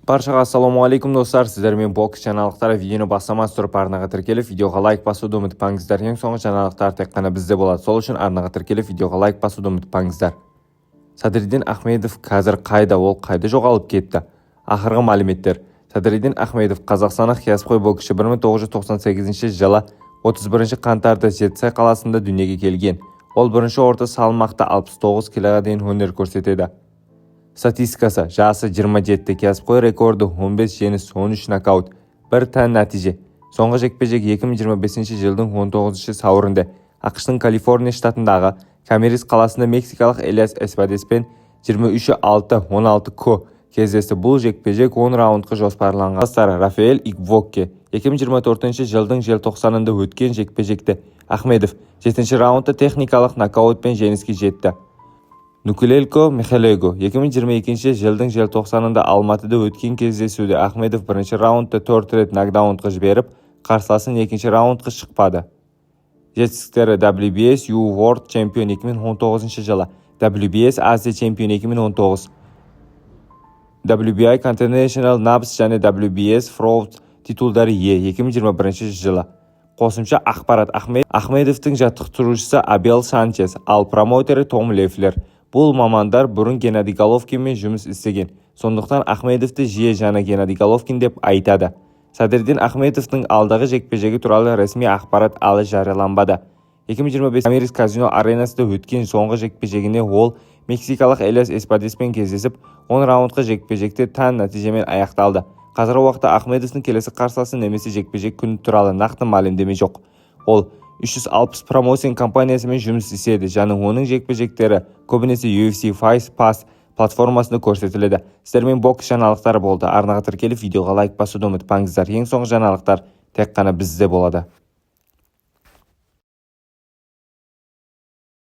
Barchaga assalomu alaykum do'stlar. Sizlar men boks channalidagi videoni boshlamas turib arnaga kirib videoga like bosuvdi umid qilingizlar. Eng so'nggi channallar teqqana bizda bo'ladi. Sol uchun arnaga kirib videoga like bosuvdi umid qilingizlar. Sadriddin Ahmedov hozir qayda, u qayda yo'qolib ketdi? Oxirgi ma'lumotlar. Sadriddin Ahmedov Qozog'istonlik kasbqo'y bokschi 1998-yili 31-qantarda Jetsay qalasida dunyoga kelgan. Ol birinchi o'rta salmoqda 69 kiloga дейін hünər ko'rsatadi. Statistikasi: jasi 27, kasbqo'y rekordi 15 jeniz, 13 nokaut, 1 tan natija. So'nggi jekpejek 2025-yilning 19-savrunda AQShning Kaliforniya shtatidagi Kamiris qalasida meksikalik Elias Espadespen 23-6-16 ko кездесті. Бұл жекпе-жек 10 раундқа жоспарланған. Рафаэль Игвокке 2024-жылдың желтоқсанында өткен жекпе-жекте Ахмедов 7-ші раундта техникалық нокаутпен жеңіске жетті. Нукулелко Михалего 2022-жылдың желтоқсанында Алматыда өткен кездесуде Ахмедов бірінші раундта 4 рет нокдаунға жіберіп, қарсыласын екінші раундқа шықпады. Жетістіктері: WBS U World Champion 2019 жылы, WBS Азия Champion 2019, WBI International Nabs және WBS Fraud титулдары ие 2021 жылы. Қосымша ақпарат: Ахмедовтың жаттықтырушысы Абел Санчес, ал промоутері Том Лефлер. Бұл мамандар бұрын Геннадий Головкинмен жұмыс істеген. Сондықтан Ахмедовты жиі жаңа Геннадий Головкин деп айтады. Садырдин Ахмедовтың алдағы жекпе-жегі туралы ресми ақпарат әлі жарияланбады. 2025 Камерис казино аренасында өткен соңғы жекпе-жегіне ол мексикалық Элиас Эспадеспен кездесіп, 10 раундқа жекпе-жекте тан нәтижемен аяқталды. Қазіргі уақытта Ахмедовтың келесі қарсыласы немесе жекпе-жек күні туралы нақты мәлімдеме жоқ. Ол 360 промоушен компаниясымен жұмыс істейді және оның жекпе-жектері көбінесе UFC Fight Pass платформасында көрсетіледі. Сіздермен бокс жаңалықтары болды. Арнаға тіркеліп видеоға лайк басуды ұмытпаңыздар. Ең соңғы жаңалықтар тек қана бізде болады.